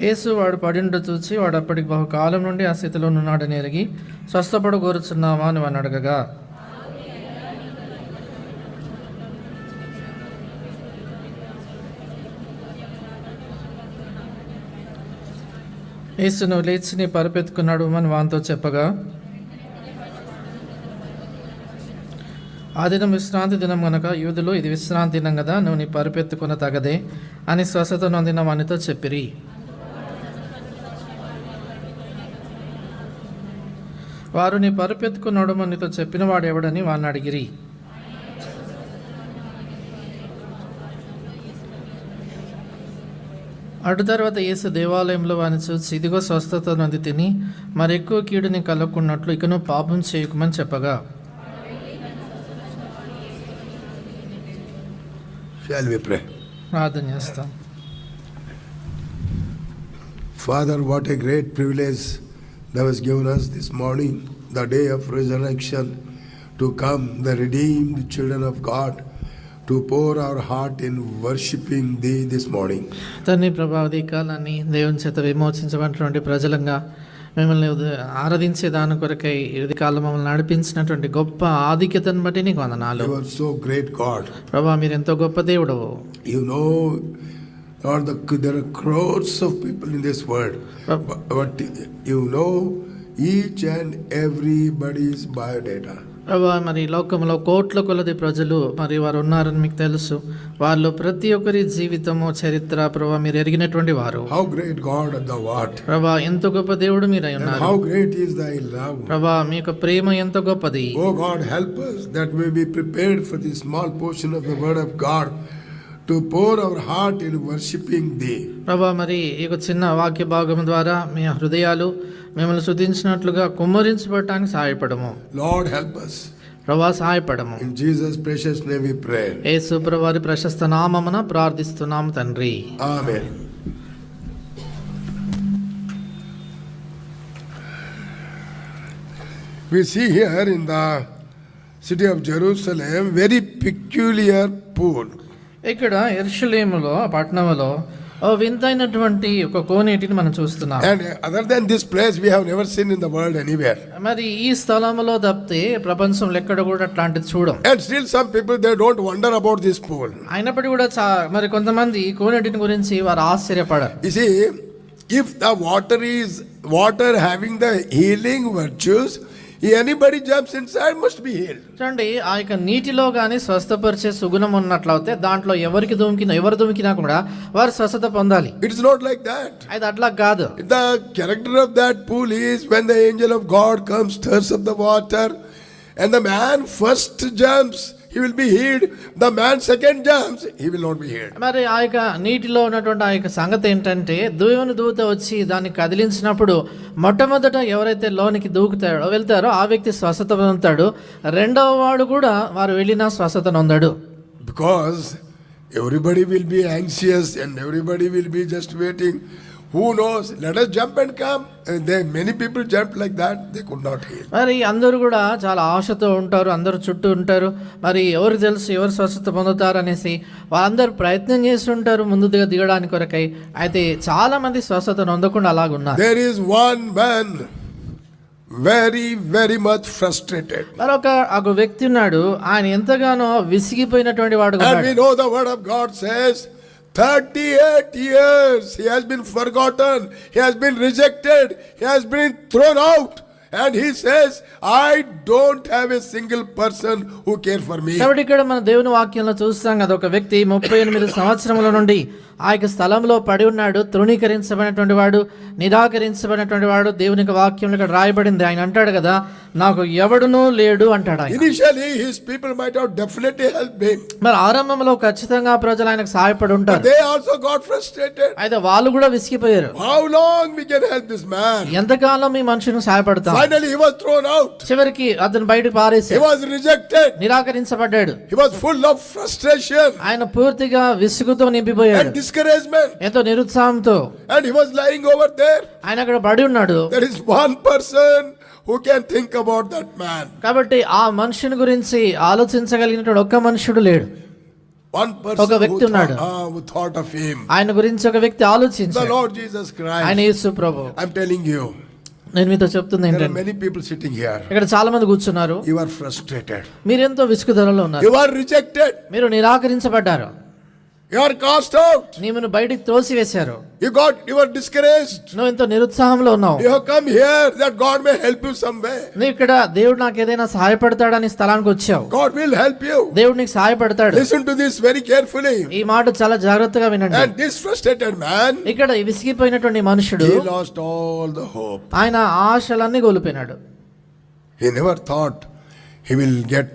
యేసు వాడు పడిండు చూచి, వాడు అప్పటికి బహుకాలం నుండి ఆ స్థితిలో ఉన్నాడని ఎరిగి, స్వస్థపడు కోరుచున్నావా అని వాడిని అడగగా, యేసు నువ్వు లేచి నీ పరుపెత్తుకున్నాడు అని వానితో చెప్పగా, ఆ దినం విశ్రాంతి దినం గనక యూదులు ఇది విశ్రాంతి దినం కదా, నువ్వు నీ పరుపెత్తుకున్న తగదే అని స్వస్థత నొందిన వానితో చెప్పిరి. వారు నీ పరుపెత్తుకున్నాడు మనతో చెప్పిన వాడు ఎవడని వాడిని అడిగిరి. అటు తర్వాత యేసు దేవాలయంలో వాని చూసి, ఇదిగో స్వస్థత నొంది తిని మరెక్కువ కీడుని కలగకున్నట్లు ఇకను పాపం చేయకుమని చెప్పగా, Shall we pray? ప్రార్థన చేస్తాం. Father, what a great privilege that was given us this morning, the day of resurrection, to come, the redeemed children of God, to pour our heart in worshiping Thee this morning. తండ్రి ప్రభావతి కాలాన్ని దేవుని చేత విమోచించబడినటువంటి ప్రజలంగా మిమ్మల్ని ఆరాధించే దాని కొరకై ఇది కాలం మమ్మల్ని నడిపించినటువంటి గొప్ప ఆధిక్యతను బట్టి నీకు వందనాలు. You are so great God. ప్రభా, మీరు ఎంతో గొప్ప దేవుడవు. You know, Lord, there are crores of people in this world, but you know each and everybody's biodata. ప్రభా, మరి లోకంలో కోట్ల కొలది ప్రజలు మరి వారు ఉన్నారని మీకు తెలుసు. వాళ్ళు ప్రతి ఒక్కరి జీవితము చరిత్ర ప్రభా మీరు ఎరిగినటువంటి వారు. How great God thou art. ప్రభా, ఎంత గొప్ప దేవుడు మీరు అయి ఉన్నారు. How great is thy love. ప్రభా, మీ యొక్క ప్రేమ ఎంత గొప్పది. Oh God, help us that we be prepared for this small portion of the word of God, to pour our heart in worshiping Thee. ప్రభా, మరి ఈ చిన్న వాక్య భాగం ద్వారా మీ హృదయాలు మిమ్మల్ని స్తుతించినట్లుగా కుమ్మరించబడటానికి సహాయపడము. Lord, help us. ప్రభా, సహాయపడము. In Jesus' precious name we pray. యేసు ప్రభువారి ప్రశస్త నామమున ప్రార్థిస్తున్నాము తండ్రి. Amen. We see here in the city of Jerusalem very peculiar pool. ఇక్కడ యెరూషలేములో పట్టణంలో ఓ వింతైనటువంటి ఒక కోనేటిని మనం చూస్తున్నాం. And other than this place we have never seen in the world anywhere. మరి ఈ స్థలంలో తప్పితే ప్రపంచంలో ఎక్కడ కూడా అట్లాంటిది చూడం. And still some people they don't wonder about this pool. అయినప్పటికీ కూడా మరి కొంతమంది ఈ కోనేటిని గురించి వారు ఆశ్చర్యపడరు. You see, if the water having the healing virtues, anybody jumps inside must be healed. చూడండి, ఆ యొక్క నీటిలో గాని స్వస్థపరిచే సుగుణం ఉన్నట్లయితే దాంట్లో ఎవరు దుమికినా కూడా వారు స్వస్థత పొందాలి. It is not like that. అది అట్లా కాదు. The character of that pool is when the angel of God comes, stirs up the water, and the man first jumps, he will be healed. The man second jumps, he will not be healed. మరి ఆ యొక్క నీటిలో ఉన్నటువంటి ఆ యొక్క సంగతి ఏంటంటే, దేవుని దూత వచ్చి దాన్ని కదిలించినప్పుడు మొట్టమొదట ఎవరైతే లోనికి వెళ్తారో ఆ వ్యక్తి స్వస్థత పొందుతాడు. రెండవ వాడు కూడా వారు వెళ్ళిన స్వస్థత నొందడు. Because everybody will be anxious and everybody will be just waiting. Who knows? Let us jump and come. And many people jumped like that. They could not heal. మరి అందరూ కూడా చాలా ఆశతో ఉంటారు, అందరూ చుట్టూ ఉంటారు. మరి ఎవరికి తెలుసు ఎవరు స్వస్థత పొందుతారు అనేసి వాళ్ళందరూ ప్రయత్నం చేస్తుంటారు ముందుగా దిగడానికి కొరకై. అయితే చాలా మంది స్వస్థత నొందకుండా అలాగున్నారు. There is one man very very much frustrated. మరొక వ్యక్తి ఉన్నాడు, ఆయన ఎంతగానో విసిగిపోయినటువంటి వాడు. And we know the word of God says 38 years he has been forgotten, he has been rejected, he has been thrown out, and he says, I don't have a single person who care for me. కాబట్టి ఇక్కడ మన దేవుని వాక్యంలో చూస్తాం కదా, ఒక వ్యక్తి 38 సంవత్సరముల నుండి ఆ యొక్క స్థలంలో పడి ఉన్నాడు. తృణీకరించబడినటువంటి వాడు, నిరాకరించబడినటువంటి వాడు. దేవుని వాక్యంలో ఇక్కడ రాయబడింది. ఆయన అంటాడు కదా, నాకు ఎవడునూ లేడు అంటాడు. Initially his people might have definitely helped him. మరి ఆరంభంలో ఖచ్చితంగా ప్రజలు ఆయనకు సహాయపడి ఉంటారు. They also got frustrated. అయితే వాళ్ళు కూడా విసిగిపోయారు. How long we can help this man? ఎంతకాలం ఈ మనుషుని సహాయపడతాం? Finally he was thrown out. చివరికి అతను బయటకు పారేశారు. He was rejected. నిరాకరించబడ్డాడు. He was full of frustration. ఆయన పూర్తిగా విసుగుతో నింపిపోయాడు, discouragement, ఎంతో నిరుత్సాహంతో. and he was lying over there. ఆయన అక్కడ పడి ఉన్నాడు. There is one person who can think about that man. కాబట్టి ఆ మనుషుని గురించి ఆలోచించగలిగినటువంటి ఒక్క మనుషుడు లేడు. One person ఒక వ్యక్తి ఉన్నాడు. who thought of him. ఆయన గురించి ఒక వ్యక్తి The ఆలోచించాడు. Lord Jesus ఆయన Christ. Yesu Prabhu. I'm telling you, నేను మీతో చెప్తుంది there are ఏంటంటే many people sitting here. ఇక్కడ చాలా మంది కూర్చున్నారు. You are frustrated. మీరెంతో విసుగుదలలో ఉన్నారు. You are rejected. మీరు నిరాకరించబడ్డారు. You are cast out. నీవును బయటికి త్రోసివేశారు. You are discouraged. నువ్వు ఎంతో నిరుత్సాహంలో ఉన్నావు. You have come here that God may help you some way. నువ్వు ఇక్కడ దేవుడు నాకు ఏదైనా సహాయపడతాడని స్థలానికి వచ్చావు. God will help you. దేవుడు నీకు సహాయపడతాడు. Listen to this very carefully. ఈ మాట చాలా జాగ్రత్తగా వినండి. And this frustrated man, ఇక్కడ ఈ విసిగిపోయినటువంటి మనుషుడు he lost all the hope. ఆయన ఆశలన్నీ కోల్పోయినాడు. He never thought he will get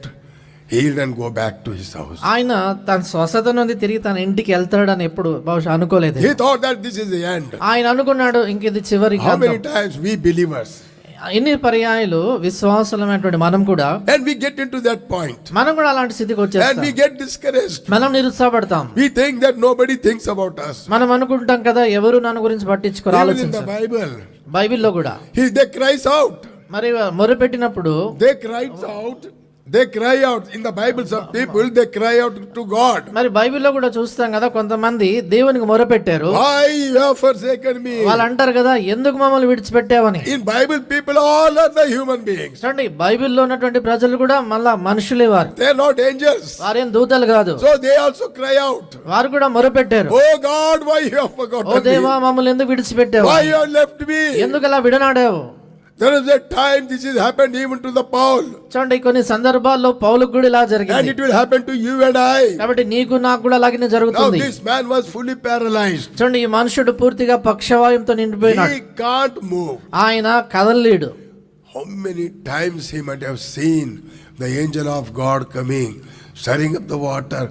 healed and go back to his house. ఆయన తన స్వస్థత నుండి తిరిగి తన ఇంటికి వెళ్తాడని ఎప్పుడు బహుశా అనుకోలేదు. He thought that this is the end. ఆయన అనుకున్నాడు ఇంక ఇది చివరి How many column. times we believers, ఎన్ని పర్యాయాలు విశ్వాసులమైనటువంటి మనం కూడా and we get into that point, మనం కూడా అలాంటి స్థితికి and వచ్చేస్తాం. we get discouraged. మనం నిరుత్సాహపడతాం. We think that nobody thinks about us. మనం అనుకుంటాం కదా ఎవరు నన్ను గురించి పట్టించుకోరు, Even in the ఆలోచించారు. Bible, బైబిల్లో కూడా they cries out. మరి మొరపెట్టినప్పుడు They cried out. They cry out. In the Bibles of people, they cry out to God. మరి బైబిల్లో కూడా చూస్తాం కదా కొంతమంది దేవునికి మొరపెట్టారు. Why you have forsaken me? వాళ్ళు అంటారు కదా ఎందుకు మమ్మల్ని విడిచిపెట్టావని. In Bible, people all are the human beings. చూడండి బైబిల్లో ఉన్నటువంటి ప్రజలు కూడా మళ్ళా మనుషులే వారు. They are not angels. వారేం దూతలు కాదు. So they also cry out. వారు కూడా మొరపెట్టారు. Oh God, why you have oh forgotten me? దేవా మమ్మల్ని ఎందుకు విడిచిపెట్టావు, Why you have left me? ఎందుకు అలా విడనాడావు. There is a time this has happened even to the Paul. చూడండి కొన్ని సందర్భాల్లో పౌలుకు కూడా ఇలా And జరిగింది. it will happen to you and I. కాబట్టి నీకు నాకు కూడా అలాగే Now జరుగుతుంది. this man was fully paralyzed. చూడండి ఈ మనుషుడు పూర్తిగా పక్షవాయుంతో నిండిపోయినాడు. He can't move. ఆయన కదలలేడు. How many times he might have seen the angel of God coming, stirring up the water.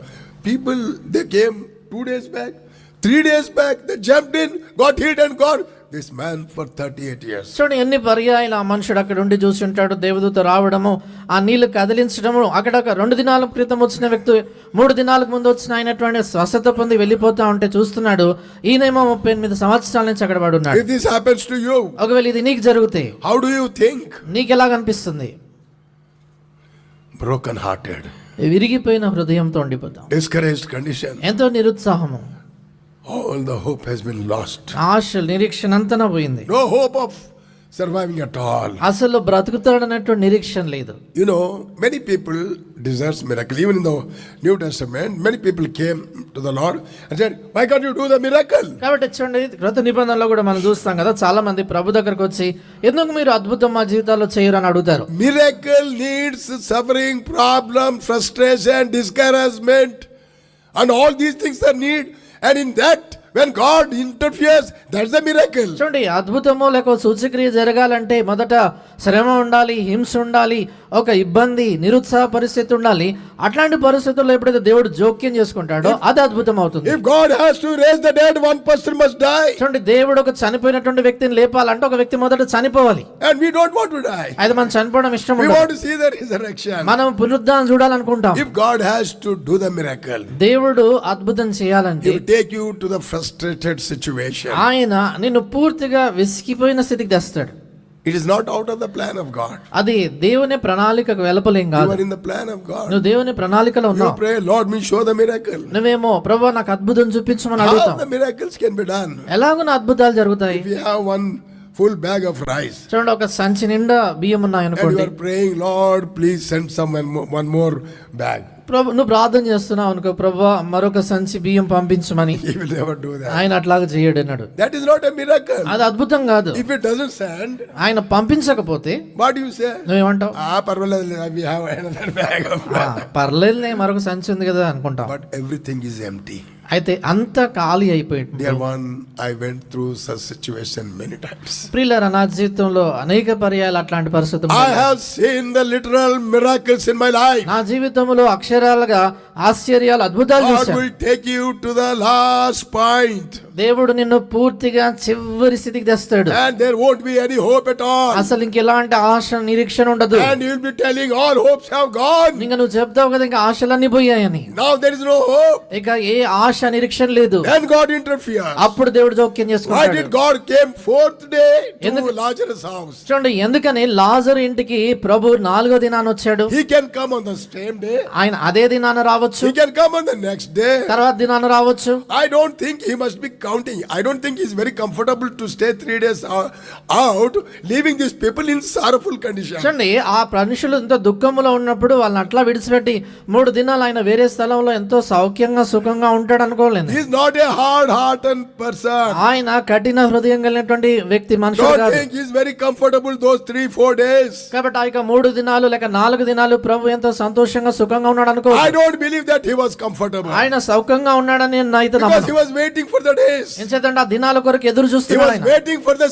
People, they came 2 days back, 3 days back, they jumped in, got healed and gone. This man for 38 years. చూడండి ఎన్ని పర్యాయాలు ఆ మనుషుడు అక్కడ ఉండి చూసి ఉంటాడు. దేవదూత రావడము, ఆ నీళ్లు కదిలించడము, అక్కడ ఒక 2 దినాల క్రితం వచ్చిన వ్యక్తి 3 దినాలకు ముందు వచ్చిన అయినటువంటి స్వస్థత పొంది వెళ్ళిపోతా ఉంటే చూస్తున్నాడు. ఈయనేమో 38 సంవత్సరాల నుంచి అక్కడ పడి ఉన్నాడు. If this happens to you, ఒకవేళ ఇది నీకు జరిగితే how do you think? నీకు ఎలా కనిపిస్తుంది? Broken hearted, విరిగిపోయిన హృదయంతో ఉండిపోతాం. discouraged condition. ఎంతో నిరుత్సాహము, All the hope has been lost. ఆశ నిరీక్షణ అంతనా పోయింది. No hope of surviving at all. అసలు బ్రతుకుతాడన్నటువంటి నిరీక్షణ లేదు. You know, many people desires miracle. Even in the New Testament, many people came to the Lord and said, why can't you do the miracle? కాబట్టి చూడండి క్రొత్త నిబంధనలో కూడా మనం చూస్తాం కదా చాలా మంది ప్రభు దగ్గరకు వచ్చి ఎందుకు మీరు అద్భుతం మా జీవితాల్లో చేయరు అని అడుగుతారు. Miracle needs suffering, problem, frustration, discouragement, and all these things are need. And in that, when God interferes, that's the miracle. చూడండి అద్భుతమో లేక సూచక్రియ జరగాలంటే మొదట శ్రమ ఉండాలి, హింస ఉండాలి, ఒక ఇబ్బంది, నిరుత్సాహ పరిస్థితి ఉండాలి. అట్లాంటి పరిస్థితుల్లో ఎప్పుడైతే దేవుడు జోక్యం చేసుకుంటాడో అది అద్భుతం అవుతుంది. If God has to raise the dead, one person must die. చూడండి దేవుడు ఒక చనిపోయినటువంటి వ్యక్తిని లేపాలంటే ఒక వ్యక్తి మొదట చనిపోవాలి. And we don't want to die. అయితే మనం చనిపోవడం ఇష్టం We ఉండదు. want to see the resurrection. మనం పునరుద్ధానం చూడాలనుకుంటాం. If God has to do the miracle, దేవుడు అద్భుతం చేయాలంటే He will take you to the frustrated situation. ఆయన నిన్ను పూర్తిగా విసిగిపోయిన స్థితికి తెస్తాడు. It is not out of the plan of God. అది దేవుని ప్రణాళికకు వెలపలేం You కాదు. are in the plan of God. నువ్వు దేవుని ప్రణాళికలో You ఉన్నావు. pray, Lord, me show the miracle. నువ్వేమో ప్రభువా నాకు అద్భుతం చూపించమని How అడుగుతావు. the miracles can be done? ఎలాగున అద్భుతాలు జరుగుతాయి. If you have one full bag of rice చూడండి ఒక సంచి నిండా బియ్యం ఉన్నాయి and you అనుకోండి. are praying, Lord, please send one more bag. ప్రభు నువ్వు ప్రార్థన చేస్తున్నావు అనుకో, ప్రభువా మరొక సంచి బియ్యం పంపించమని. He will never do that. ఆయన అట్లాగా చేయడు అన్నాడు. That is not a miracle. అది అద్భుతం కాదు. If it doesn't send, ఆయన పంపించకపోతే what do you say? నువ్వేమంటావు? Parvaladu, we have another bag of rice. పర్లేదులే మరొక సంచి ఉంది కదా అనుకుంటాం. But everything is empty. అయితే అంత ఖాళీ అయిపోయింది. Dear one, I went through such situation many times. ప్రియులారా నా జీవితంలో అనేక పర్యాయాలు అట్లాంటి పరిస్థితులు I have seen the literal miracles in my life. నా జీవితంలో అక్షరాలుగా ఆశ్చర్యాలు అద్భుతాలు God చూశాను. will take you to the last point. దేవుడు నిన్ను పూర్తిగా చివరి స్థితికి తెస్తాడు. And there won't be any hope at all. అసలు ఇంకెలాంటి ఆశ నిరీక్షణ ఉండదు. And you will be telling all hopes have gone. ఇంకా నువ్వు చెప్తావు కదా ఇంకా ఆశలన్నీ పోయాయని. Now there is no hope. ఇక ఏ ఆశ నిరీక్షణ లేదు. Then God interferes. అప్పుడు దేవుడు జోక్యం Why చేసుకుంటాడు. did God came 4th day to ఎందుకు- Lazarus' house? చూడండి ఎందుకని లాజరు ఇంటికి ప్రభు 4వ దినాన వచ్చాడు. He can come on the same day. ఆయన అదే దినాన రావచ్చు. రావచ్చు, He can come on the next day. తర్వాత దినాన రావచ్చు. I don't think he must be counting. I don't think he's very comfortable to stay 3 days out, leaving these people in sorrowful condition. చూడండి, ఆ మనుషులు ఎంతో దుఃఖములో ఉన్నప్పుడు వాళ్ళని అట్లా విడిచిపెట్టి 3 దినాలు ఆయన వేరే స్థలంలో ఎంతో సౌఖ్యంగా సుఖంగా ఉంటాడు అనుకోలేదు. He's not a hard-hearted person. ఆయన కఠిన హృదయం కలిగినటువంటి వ్యక్తి, మనుషుడు Don't కాదు. think he's very comfortable those 3-4 days. కాబట్టి ఆ యొక్క 3 దినాలు లేక 4 దినాలు ప్రభు ఎంతో సంతోషంగా సుఖంగా ఉన్నాడు అనుకో. I don't believe that he was comfortable. ఆయన సౌఖ్యంగా ఉన్నాడని నేను అయితే Because నమ్మను. he was waiting for the days. ఎందుకంటే ఆ దినాల కొరకు ఎదురు He చూస్తున్నాడు was ఆయన. waiting for the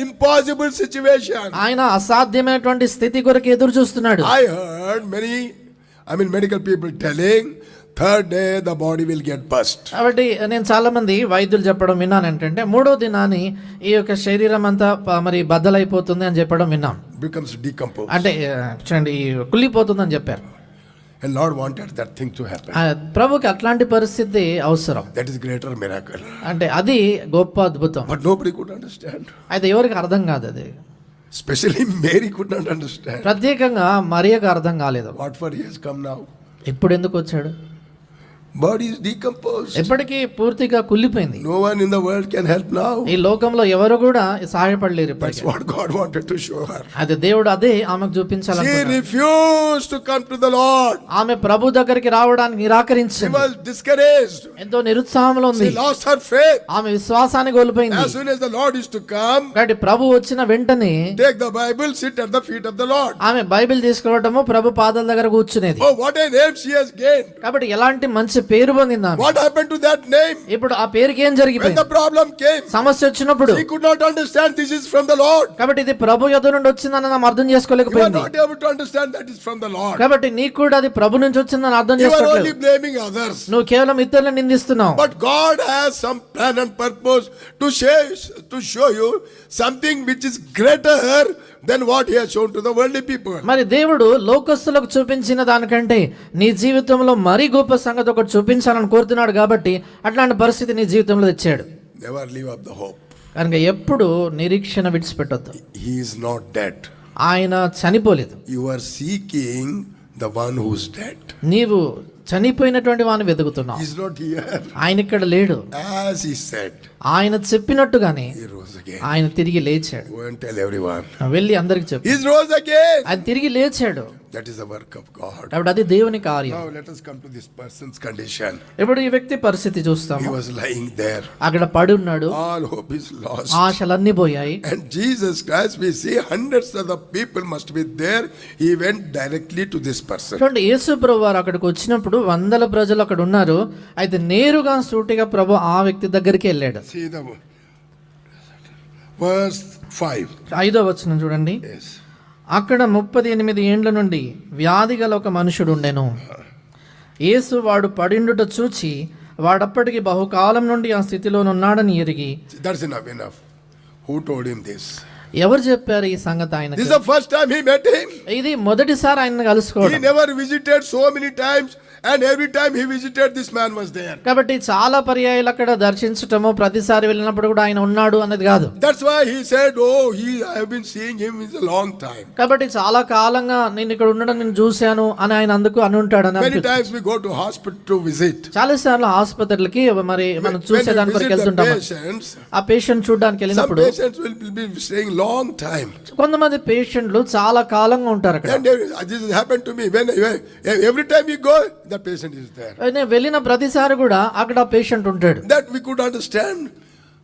impossible situation. ఆయన అసాధ్యమైనటువంటి స్థితి కొరకు ఎదురు చూస్తున్నాడు. I heard medical people telling, third day the body will get burst. కాబట్టి నేను చాలా మంది వైద్యులు చెప్పడం విన్నాను ఏంటంటే 3వ దినాన్ని ఈ యొక్క శరీరం అంతా మరి బద్దలైపోతుంది అని చెప్పడం విన్నాను. Becomes decomposed. అంటే చూడండి కుళ్ళిపోతుంది అని చెప్పారు. And Lord wanted that thing to happen. ప్రభుకి అట్లాంటి పరిస్థితి అవసరం. That is greater miracle. అంటే అది గొప్ప అద్భుతం. But nobody could understand. అయితే ఎవరికి అర్థం కాదు అది. Especially Mary could not understand. ప్రత్యేకంగా మరియకు అర్థం కాలేదు. What for he has come now? ఇప్పుడు ఎందుకు వచ్చాడు? Body is decomposed. ఎప్పటికీ పూర్తిగా కుళ్ళిపోయింది. No one in the world can help now. ఈ లోకంలో ఎవరు కూడా సహాయపడలేరు. That's what God wanted to show her. అది దేవుడు అదే ఆమెకు She చూపించాలనుకున్నాడు. refused to come to the Lord. ఆమె ప్రభు దగ్గరికి రావడానికి She నిరాకరించింది. was discouraged. ఎంతో నిరుత్సాహంలో ఉంది. She lost her faith. ఆమె విశ్వాసాన్ని కోల్పోయింది. As soon as the Lord is to come, కాబట్టి ప్రభు వచ్చిన వెంటనే take the Bible, sit at the feet of the Lord. ఆమె బైబిల్ తీసుకోవటము, ప్రభు పాదాల దగ్గర కూర్చునేది. Oh, what a name she has gained. కాబట్టి ఎలాంటి మంచి పేరు పొందింది ఆమె. What happened to that name? ఇప్పుడు ఆ పేరుకి ఏం When జరిగిపోయింది? the problem came, సమస్య వచ్చినప్పుడు she could not understand this is from the Lord. కాబట్టి ఇది ప్రభు యొద్ద నుండి వచ్చిందని ఆమె అర్థం You are చేసుకోలేకపోయింది. not able to understand that is from the Lord. కాబట్టి నీకు కూడా అది ప్రభు నుంచి వచ్చిందని అర్థం You are only చేసుకోలేదు. blaming others. నువ్వు కేవలం ఇతరులను నిందిస్తున్నావు. But God has some plan and purpose to show you something which is greater than what he has shown to the worldly people. మరి దేవుడు లోకస్తులకు చూపించిన దానికంటే నీ జీవితంలో మరీ గొప్ప సంగతి ఒకటి చూపించాలని కోరుతున్నాడు. కాబట్టి అట్లాంటి పరిస్థితి నీ జీవితంలో తెచ్చాడు. Never leave up the hope. కనుక ఎప్పుడు నిరీక్షణ విడిచిపెట్టొద్దు. He is not dead. ఆయన చనిపోలేదు. You are seeking the one who is dead. నీవు చనిపోయినటువంటి వాడిని వెతుకుతున్నావు. He is not here. ఆయన ఇక్కడ లేడు. As he said, ఆయన చెప్పినట్టుగానే he rose again. ఆయన తిరిగి లేచాడు. Go and tell everyone. వెళ్ళి అందరికి చెప్పు, He rose again. ఆయన తిరిగి లేచాడు. That is the work of God. కాబట్టి అది దేవుని కార్యం. Now let us come to this person's condition. ఇప్పుడు ఈ వ్యక్తి పరిస్థితి He చూస్తాము. was lying there. అక్కడ పడి ఉన్నాడు. All hope is lost. ఆశలన్నీ పోయాయి. And Jesus Christ, we see hundreds of the people must be there. He went directly to this person. చూడండి, యేసు ప్రభు వారు అక్కడికి వచ్చినప్పుడు వందల ప్రజలు అక్కడ ఉన్నారు. అయితే నేరుగా సూటిగా ప్రభు ఆ వ్యక్తి దగ్గరికి వెళ్ళాడు. See the verse 5. 5వ వచనం చూడండి. Yes. అక్కడ 38 ఏండ్ల నుండి వ్యాధి గల ఒక మనుషుడు ఉండెను. యేసు వాడు పడిండుట చూచి వాడప్పటికి బహుకాలం నుండి ఆ స్థితిలోనున్నాడని ఎరిగి. That's enough. Who told him this? ఎవరు చెప్పారు ఈ సంగతి This ఆయనకు? is the first time he met him. ఇది మొదటిసారి ఆయన He కలుసుకోవడం. never visited so many times, and every time he visited, this man was there. కాబట్టి చాలా పర్యాయాలు అక్కడ దర్శించటము, ప్రతిసారి వెళ్ళినప్పుడు కూడా ఆయన ఉన్నాడు అన్నది కాదు. That's why he said, "Oh, I have been seeing him in a long time." కాబట్టి చాలా కాలంగా నేను ఇక్కడ ఉండడం నేను చూశాను అని ఆయన అందుకు అని ఉంటాడు అని Many అనిపిస్తుంది. times we go to hospital to visit. చాలా సార్లు ఆసుపత్రులకి మరి మనం When చూసేదాని we కొరకు visit the వెళ్తుంటాం. patients, ఆ పేషెంట్ చూడడానికి some వెళ్ళినప్పుడు patients will be staying long time. కొంతమంది పేషెంట్లు చాలా కాలంగా ఉంటారు అక్కడ. And this has happened to me. When every time you go, the patient is there. నేను వెళ్ళిన ప్రతిసారి కూడా అక్కడ పేషెంట్ ఉంటాడు. That we could understand.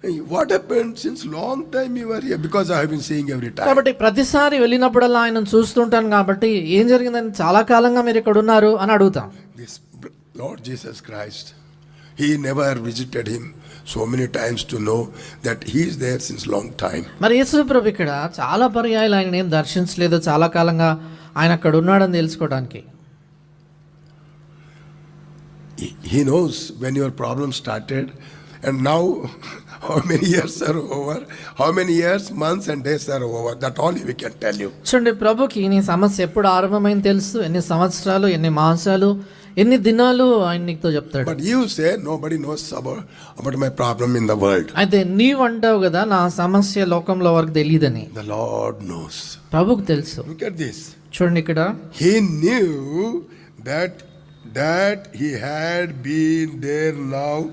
Hey, what happened since long time you were here? Because I have been seeing every time. కాబట్టి ప్రతిసారి వెళ్ళినప్పుడల్లా ఆయన చూస్తుంటాను కాబట్టి ఏం జరిగిందని చాలా కాలంగా మీరు ఇక్కడ ఉన్నారు అని అడుగుతాం. This Lord Jesus Christ, he never visited him so many times to know that he is there since long time. మరి యేసు ప్రభు ఇక్కడ చాలా పర్యాయాలు ఆయన ఏం దర్శించలేదు, చాలా కాలంగా ఆయన అక్కడ ఉన్నాడని తెలుసుకోవడానికి. He knows when your problem started, and now how many years are over, how many years, months and days are over. That all we can tell you. చూడండి, ప్రభుకి నీ సమస్య ఎప్పుడు ఆరంభమైంది తెలుసు, ఎన్ని సంవత్సరాలు, ఎన్ని మాసాలు, ఎన్ని దినాలు ఆయన నీతో చెప్తాడు. But you say nobody knows about my problem in the world. అయితే నీవు అంటావు కదా నా సమస్య లోకంలో వరకు తెలియదని. The Lord knows. ప్రభుకు తెలుసు. Look at this. చూడండి, ఇక్కడ He knew that that he had been there now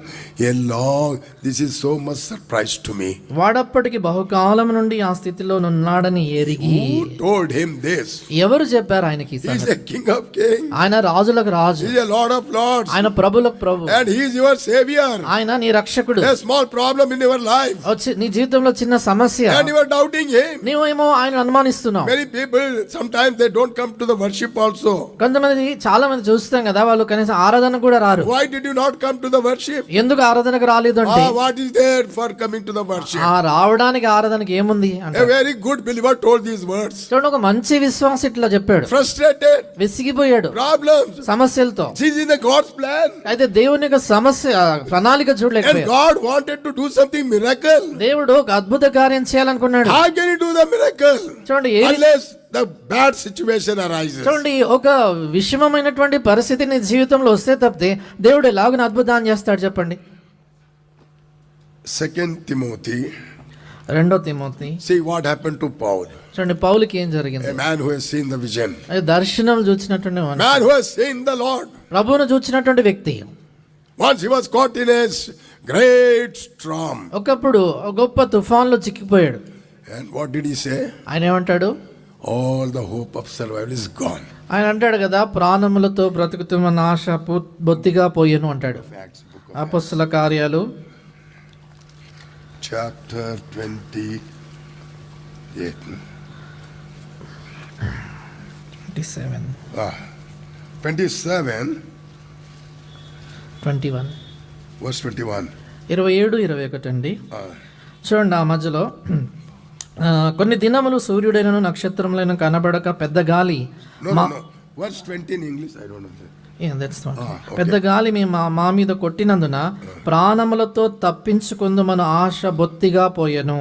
a long. This is so much surprise to me. వాడప్పటికి బహుకాలం నుండి ఆ స్థితిలో ఉన్నాడని ఎరిగి Who told him this? ఎవరు చెప్పారు ఆయనకి ఈ He is సంగతి? a king of kings. ఆయన రాజులకు రాజు, He is a lord of lords. ఆయన ప్రభులకు ప్రభు, And he is your savior. ఆయన నీ రక్షకుడు. A small problem in your life. నీ జీవితంలో చిన్న సమస్య, And you are doubting him. నీవేమో ఆయన అనుమానిస్తున్నావు. Many people, sometimes they don't come to the worship also. కొంతమంది చాలా మంది చూస్తాం కదా, వాళ్ళు కనీసం ఆరాధన కూడా రారు. Why did you not come to the worship? ఎందుకు ఆరాధనకు రాలేదు అంటే, What is there for coming to the worship? ఆ రావడానికి ఆరాధనకి ఏముంది A అంటే, very good believer told these words. చూడండి ఒక మంచి విశ్వాసి ఇట్లా చెప్పాడు. Frustrated, విసిగిపోయాడు problems. సమస్యలతో. This is the God's plan. అయితే దేవుని యొక్క సమస్య ప్రణాళిక And చూడలేకపోయాడు. God wanted to do something miracle. దేవుడు ఒక అద్భుత కార్యం చేయాలనుకున్నాడు. How can you do the miracle? చూడండి Unless the bad situation arises. చూడండి ఒక విషమమైనటువంటి పరిస్థితి నీ జీవితంలో వస్తే తప్పితే దేవుడు ఎలాగో అద్భుతాన్ని చేస్తాడు చెప్పండి. 2 Timothy. 2 Timothy. See what happened to Paul. చూడండి పౌలుకి ఏం జరిగింది. A man who has seen the vision. అది దర్శనం చూసినటువంటి వాడు. Man who has seen the Lord. ప్రభువును చూసినటువంటి వ్యక్తి. Once he was caught in a great storm. ఒకప్పుడు ఒక గొప్ప తుఫాన్లో చిక్కిపోయాడు. And what did he say? ఆయన ఏమంటాడు? All the hope of survival is gone. ఆయన అంటాడు కదా, ప్రాణములతో బ్రతుకుతున్న ఆశ బొత్తిగా పోయెను అంటాడు. అపొస్తలుల కార్యాలు Chapter 28. 27, 27, 21, verse 21. 27, 21 అండి. చూడండి ఆ మధ్యలో కొన్ని దినములు సూర్యుడైనను నక్షత్రములైన కనబడక పెద్ద గాలి. No. Verse 20 in English, I don't know. Okay. పెద్ద గాలి మా మీద కొట్టినందున ప్రాణములతో తప్పించుకుందుమను ఆశ బొత్తిగా పోయెను.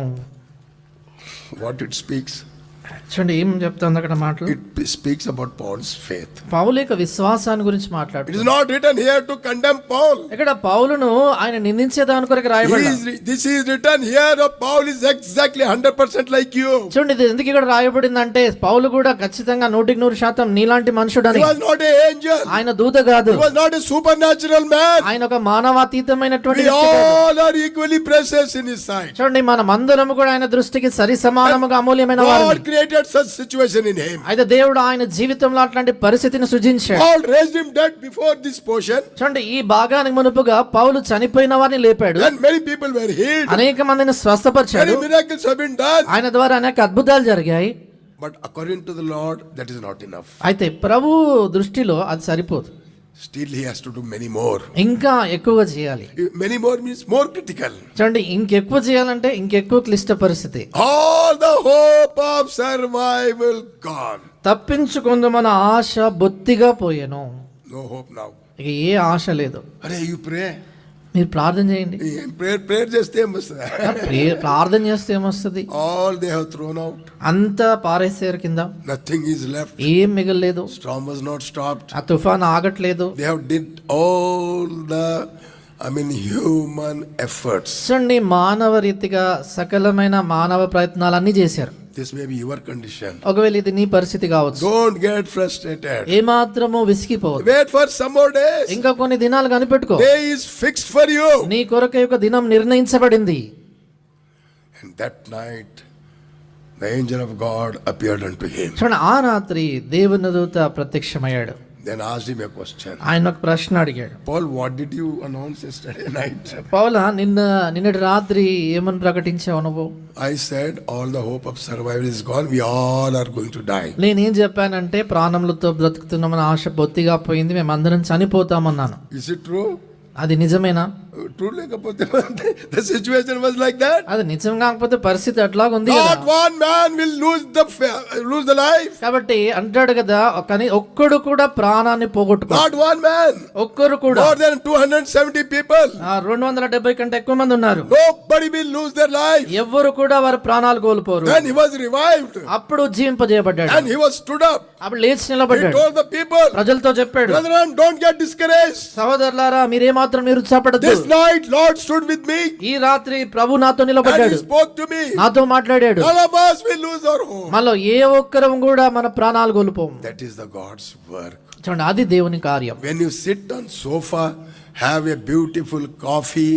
What it speaks? చూడండి ఏం చెప్తుంది అక్కడ మాటలు. It speaks about Paul's faith. పౌలు యొక్క విశ్వాసాన్ని గురించి It మాట్లాడుతుంది. is not written here to condemn Paul. ఇక్కడ పౌలును ఆయన నిందించేదాని కొరకు రాయబడింది. This is written here of Paul is exactly 100% like you. చూడండి ఇది ఎందుకు ఇక్కడ రాయబడింది అంటే, పౌలు కూడా ఖచ్చితంగా 100% నీలాంటి మనుషుడు He అని. was not an angel. ఆయన దూత కాదు, He was not a supernatural man. ఆయన ఒక మానవాతీతమైనటువంటి We వ్యక్తి కాదు. all are equally precious in his sight. చూడండి మనమందరము కూడా ఆయన దృష్టికి సరి సమానముగా అమూల్యమైన God వారు. created such situation in him. అయితే దేవుడు ఆయన జీవితంలో అట్లాంటి పరిస్థితిని సృజించాడు. Paul raised him dead before this portion. చూడండి ఈ భాగానికి మునుపుగా పౌలు చనిపోయిన వారిని లేపాడు, And many people were healed. అనేక మందిని స్వస్థపరిచాడు, Many miracles have been done. ఆయన ద్వారా అనేక అద్భుతాలు జరిగాయి. But according to the Lord, that is not enough. అయితే ప్రభు దృష్టిలో అది సరిపోదు, Still he has to do many more. ఇంకా ఎక్కువగా చేయాలి. Many more means more critical. చూడండి ఇంకెక్కువ చేయాలంటే ఇంకెక్కువ క్లిష్ట పరిస్థితి. All the hope of survival gone. తప్పించుకుందామన్న ఆశ బొత్తిగా పోయెను. No hope now. ఇక ఏ ఆశ లేదు. Are you pray? మీరు ప్రార్థన చేయండి. Prayer just ప్రార్థన చేస్తే ఏమొస్తుంది? all they have thrown out. అంతా పారేసారు కింద, Nothing is left. ఏం మిగలలేదు. Storm was not stopped. ఆ తుఫాన్ ఆగట్లేదు. They have did all the human efforts. చూడండి మానవ రీతిగా సకలమైన మానవ ప్రయత్నాలన్నీ చేశారు. This may be your condition. ఒకవేళ ఇది నీ పరిస్థితి కావచ్చు. Don't get frustrated. ఏమాత్రము విసిగిపోవద్దు. Wait for some more days. ఇంకా కొన్ని దినాలు కనిపెట్టుకో. Day is fixed for you. నీ కొరకు ఒక దినం నిర్ణయించబడింది. And that night the angel of God appeared unto him. చూడండి ఆ రాత్రి దేవుని దూత ప్రత్యక్షమయ్యాడు. Then asked him a question. ఆయన ఒక ప్రశ్న అడిగాడు. Paul, what did you announce yesterday night? పౌలా నిన్నటి రాత్రి ఏమని ప్రకటించావు నువ్వు? I said all the hope of survival is gone. We all are going to die. నేనేం చెప్పానంటే ప్రాణములతో బ్రతుకుతున్నామని ఆశ బొత్తిగా పోయింది, మేమందరం చనిపోతామన్నాను. Is it true? అది నిజమేనా? True లేకపోతే the situation was like that. అది నిజం కాకపోతే పరిస్థితి అట్లాగా ఉంది కదా. Not one man will lose the life. కాబట్టి అంటాడు కదా, ఒక్కడు కూడా ప్రాణాన్ని పోగొట్టుకో. Not one man. ఒక్కరు కూడా. More than 270 people. 270 కంటే ఎక్కువ మంది ఉన్నారు. Nobody will lose their life. ఎవ్వరు కూడా వారి ప్రాణాలు కోల్పోరు. Then he was revived. అప్పుడు జీవింపజేయబడ్డాడు. And he was stood up. అప్పుడు లేచి He నిలబడ్డాడు. told the people, ప్రజలతో చెప్పాడు, brethren, don't get discouraged. సహోదరులారా మీరేమాత్రం నిరుత్సాహపడద్దు. This night Lord stood with me ఈ రాత్రి ప్రభు నాతో and నిలబడ్డాడు, he spoke to me. నాతో మాట్లాడాడు. None of us will lose our home. మనలో ఏ ఒక్కరం కూడా మన ప్రాణాలు కోల్పోము. That is the God's work. చూడండి, అది దేవుని కార్యం. When you sit on sofa, have a beautiful coffee